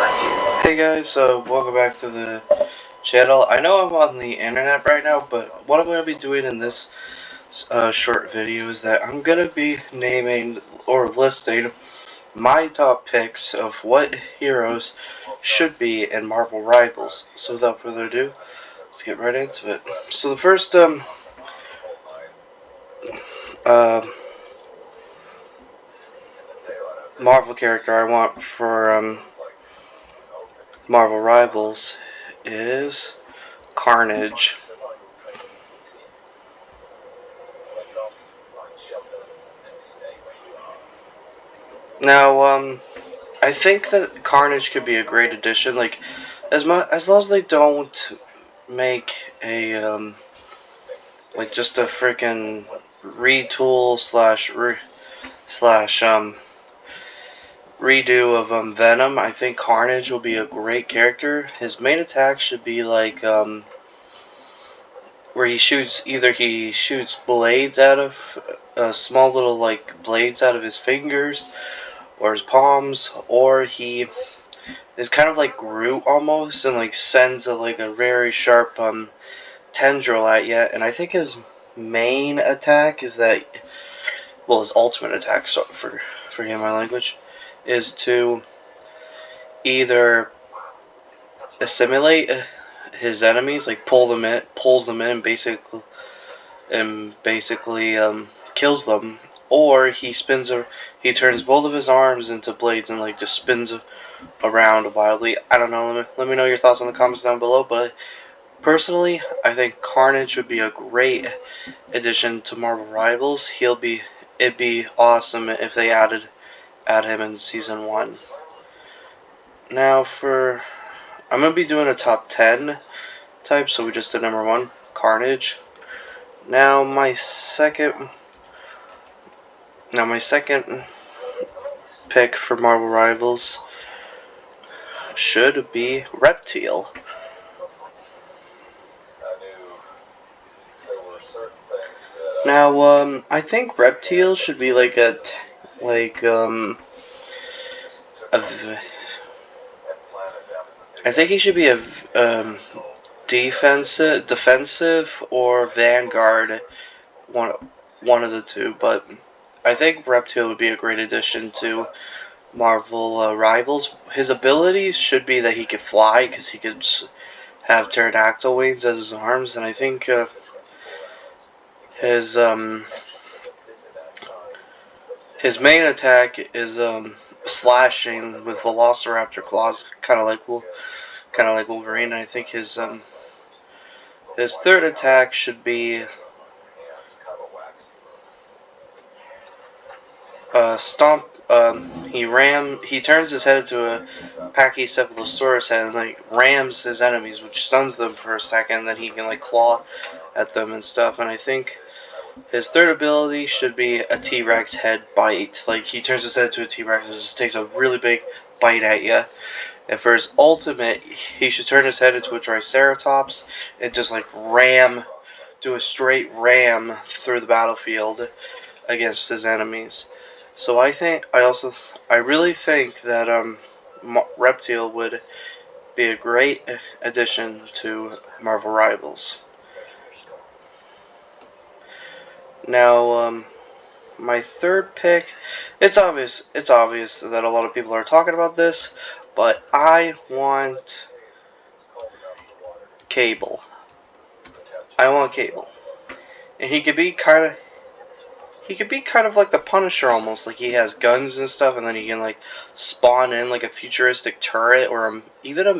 Hey guys, welcome back to the channel. I know I'm on the internet right now, but what I'm going to be doing in this short video is that I'm going to be naming or listing my top picks of what heroes should be in Marvel Rivals. So without further ado, let's get right into it. So the first uh, Marvel character I want for Marvel Rivals is Carnage. Now, I think that Carnage could be a great addition. Like, as long as they don't make a like just a freaking retool slash redo of Venom. I think Carnage will be a great character. His main attack should be like where he shoots blades out of small little like blades out of his fingers or his palms, or he is kind of like Groot almost, and like sends a very sharp tendril at you. And I think his main attack is that, well, his ultimate attack, so forget my language, is to either assimilate his enemies, like pulls them in, basically kills them, or he turns both of his arms into blades and like just spins around wildly. I don't know. Let me know your thoughts in the comments down below. But personally, I think Carnage would be a great addition to Marvel Rivals. It'd be awesome if they add him in season 1. Now I'm gonna be doing a top 10 type. So we just did number 1, Carnage. Now my second pick for Marvel Rivals should be Reptile. Now, I think Reptile should be like a I think he should be a defensive or Vanguard, one of the two. But I think Reptile would be a great addition to Marvel Rivals. His abilities should be that he could fly, because he could have pterodactyl wings as his arms, and I think his his main attack is slashing with Velociraptor claws, kind of like Wolverine. I think his third attack should be stomp. He turns his head into a Pachycephalosaurus head and like rams his enemies, which stuns them for a second. Then he can like claw at them and stuff. And I think his third ability should be a T-Rex head bite. Like, he turns his head into a T-Rex and just takes a really big bite at you. And for his ultimate, he should turn his head into a Triceratops and just like do a straight ram through the battlefield against his enemies. So I really think that Reptile would be a great addition to Marvel Rivals. Now, my third pick, it's obvious that a lot of people are talking about this, but I want Cable. And he could be kind of like the Punisher almost. Like, he has guns and stuff, and then he can like spawn in like a futuristic turret or even a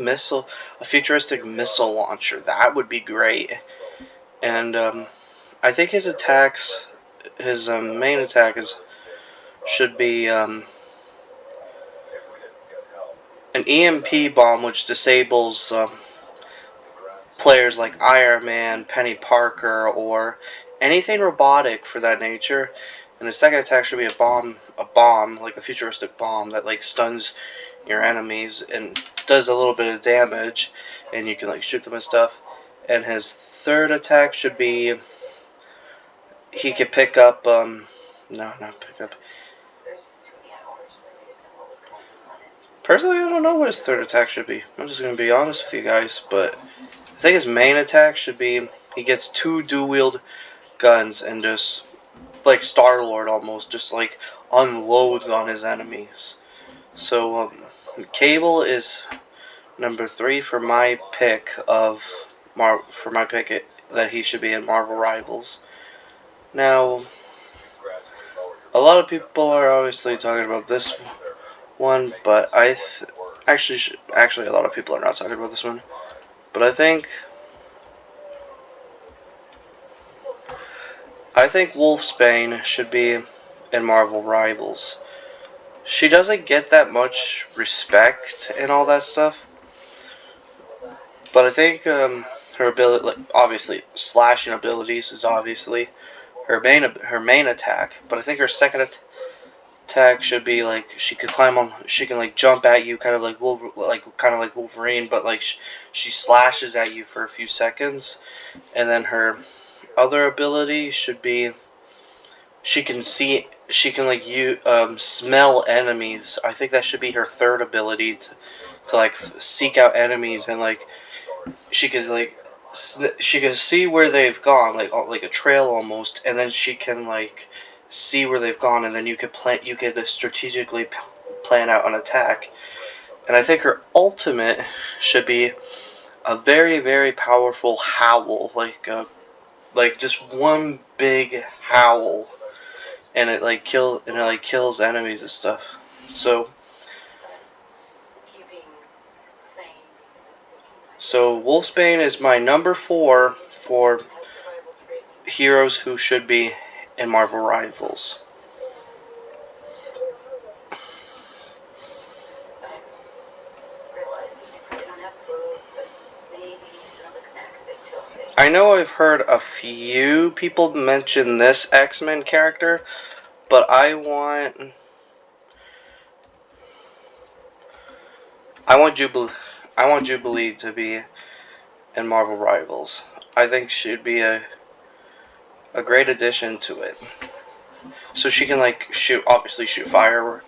futuristic missile launcher. That would be great. And I think his main attack should be an EMP bomb, which disables players like Iron Man, Penny Parker, or anything robotic for that nature. And his second attack should be a bomb, like a futuristic bomb that like stuns your enemies and does a little bit of damage, and you can like shoot them and stuff. And his third attack should be he could pick up Personally, I don't know what his third attack should be. I'm just gonna be honest with you guys, but I think his main attack should be he gets 2 dual-wield guns and just like Star-Lord almost, just like unloads on his enemies. So Cable is number 3 for my pick that he should be in Marvel Rivals. Now, a lot of people are obviously talking about this one, but actually a lot of people are not talking about this one. But I think Wolfsbane should be in Marvel Rivals. She doesn't get that much respect and all that stuff, but I think her ability, like obviously slashing abilities, is obviously her main attack. But I think her second attack should be like she can like jump at you, kind of like Wolverine, but like she slashes at you for a few seconds, and then her other ability should be she can like smell enemies. I think that should be her third ability to like seek out enemies, and like she can see where they've gone, like a trail almost, and then she can like see where they've gone, and then you could strategically plan out an attack. And I think her ultimate should be a very, very powerful howl, like just one big howl, and it kills enemies and stuff. So Wolfsbane is my number 4 for heroes who should be in Marvel Rivals. I know I've heard a few people mention this X-Men character, but I want Jubilee to be in Marvel Rivals. I think she'd be a great addition to it. So she can like shoot fire.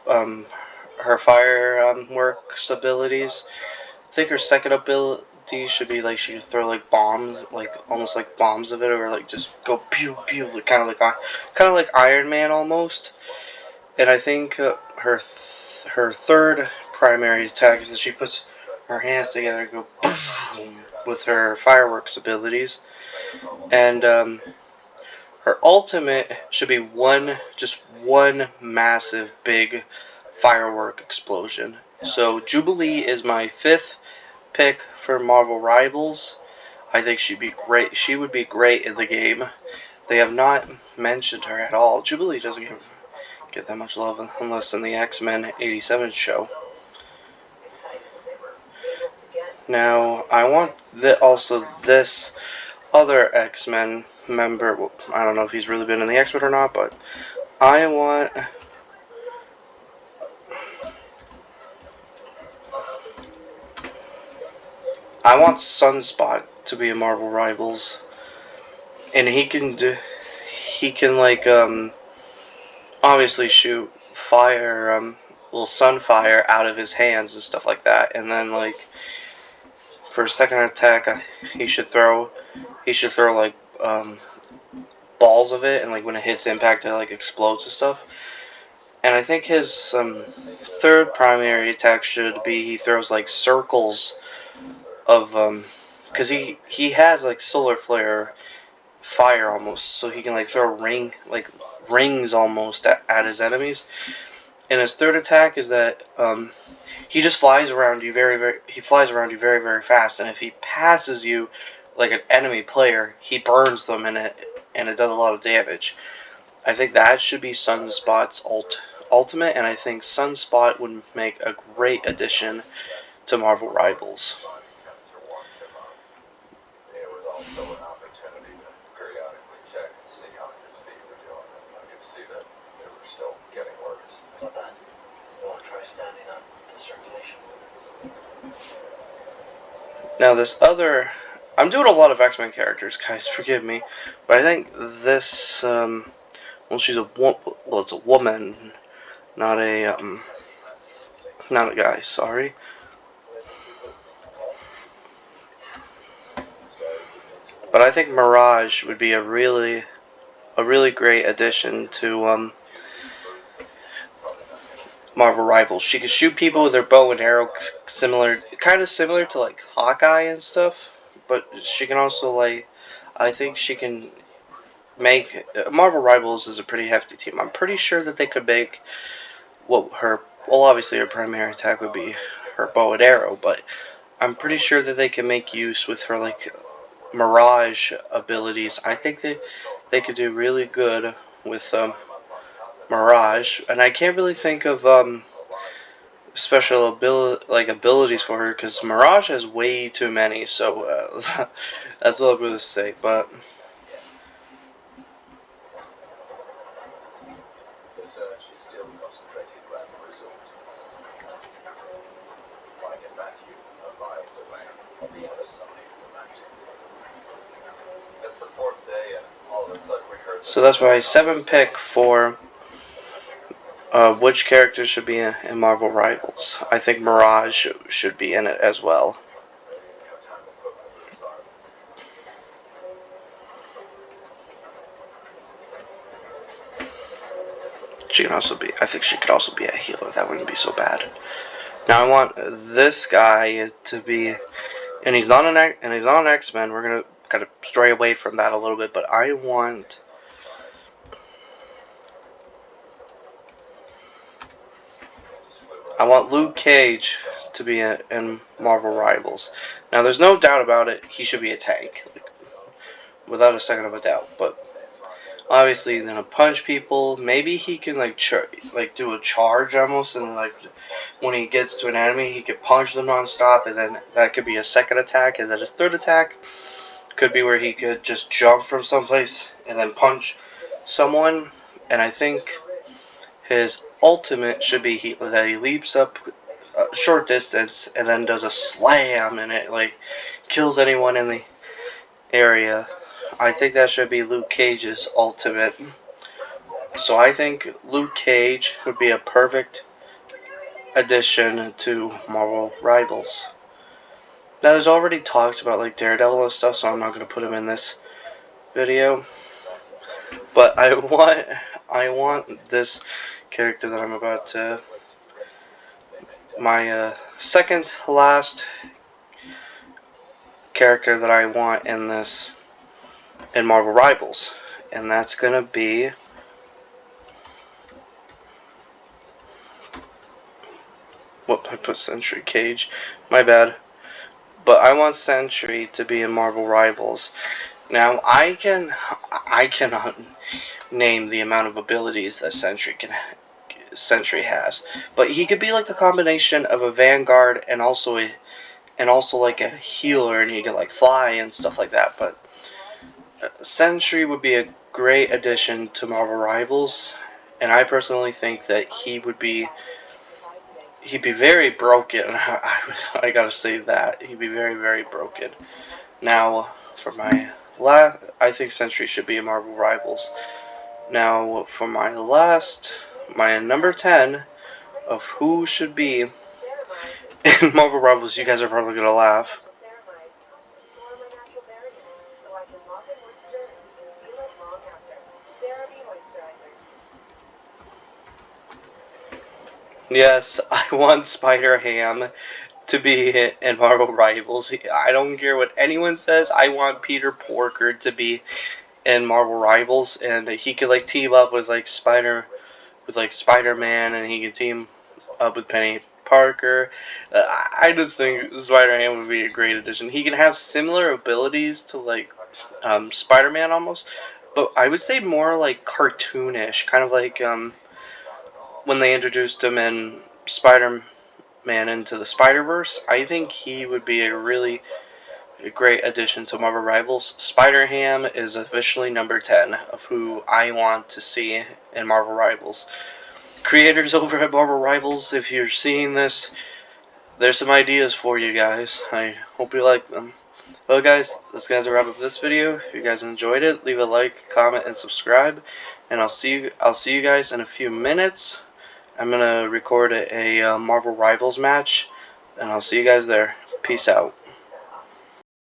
Her fireworks abilities. I think her second ability should be like she could throw like bombs, like almost like bombs of it, or like just go pew pew, kind of like Iron Man almost. And I think her third primary attack is that she puts her hands together and go boom with her fireworks abilities, and her ultimate should be just one massive big firework explosion. So Jubilee is my 5th pick for Marvel Rivals. I think she'd be great. She would be great in the game. They have not mentioned her at all. Jubilee doesn't get that much love unless in the X-Men 87 show. Now, I want also this other X-Men member. Well, I don't know if he's really been in the X-Men or not, but I want Sunspot to be in Marvel Rivals, and he can obviously shoot fire, sunfire out of his hands and stuff like that, and then like for his second attack, he should throw like balls of it, and like when it hits impact, it like explodes and stuff. And I think his third primary attack should be he throws like circles of because he has like solar flare fire almost, so he can like throw rings almost at his enemies. And his third attack is that he just flies around you very very fast, and if he passes you like an enemy player, he burns them in it, and it does a lot of damage. I think that should be Sunspot's ultimate, and I think Sunspot would make a great addition to Marvel Rivals. Now this other, I'm doing a lot of X-Men characters, guys, forgive me, but I think this, it's a woman, not a, Not a guy, sorry. But I think Mirage would be a really great addition to Marvel Rivals. She could shoot people with her bow and arrow, kind of similar to like Hawkeye and stuff. But she can also like, I think she can make Marvel Rivals is a pretty hefty team. I'm pretty sure that they could make well, obviously her primary attack would be her bow and arrow, but I'm pretty sure that they can make use with her like Mirage abilities. I think they could do really good with Mirage, and I can't really think of special abilities for her because Mirage has way too many. So that's all I'm gonna say. But so that's my 7 pick for which characters should be in Marvel Rivals. I think Mirage should be in it as well. She can also be. I think she could also be a healer. That wouldn't be so bad. Now I want this guy to be, and he's not an X-Men. We're gonna kind of stray away from that a little bit, but I want Luke Cage to be in Marvel Rivals. Now there's no doubt about it. He should be a tank, without a second of a doubt. But obviously he's gonna punch people. Maybe he can like do a charge almost, and like when he gets to an enemy, he could punch them non-stop, and then that could be a second attack, and then his third attack could be where he could just jump from someplace and then punch someone. And I think his ultimate should be that he leaps up a short distance and then does a slam, and it like kills anyone in the area. I think that should be Luke Cage's ultimate. So I think Luke Cage would be a perfect addition to Marvel Rivals. Now there's already talks about like Daredevil and stuff, so I'm not gonna put him in this video. But I want this character that I'm about to, my second last character that I want in Marvel Rivals, and that's gonna be I put Sentry Cage, my bad. But I want Sentry to be in Marvel Rivals. Now I cannot name the amount of abilities that Sentry has, but he could be like a combination of a Vanguard and also like a healer, and he can like fly and stuff like that. But Sentry would be a great addition to Marvel Rivals, and I personally think that he'd be very broken. I gotta say that he'd be very, very broken. Now for my I think Sentry should be in Marvel Rivals. Now for my number 10 of who should be in Marvel Rivals, you guys are probably gonna laugh. Yes, I want Spider-Ham to be in Marvel Rivals. I don't care what anyone says. I want Peter Porker to be in Marvel Rivals, and he could like team up with like Spider-Man, and he could team up with Penny Parker. I just think Spider-Man would be a great addition. He can have similar abilities to like Spider-Man almost, but I would say more like cartoonish, kind of like when they introduced him in Spider-Man Into the Spider-Verse. I think he would be a really great addition to Marvel Rivals. Spider-Ham is officially number 10 of who I want to see in Marvel Rivals. Creators over at Marvel Rivals, if you're seeing this, there's some ideas for you guys. I hope you like them. Well guys, that's going to wrap up this video. If you guys enjoyed it, leave a like, comment, and subscribe. And I'll see you guys in a few minutes I'm gonna record a Marvel Rivals match, and I'll see you guys there. Peace out.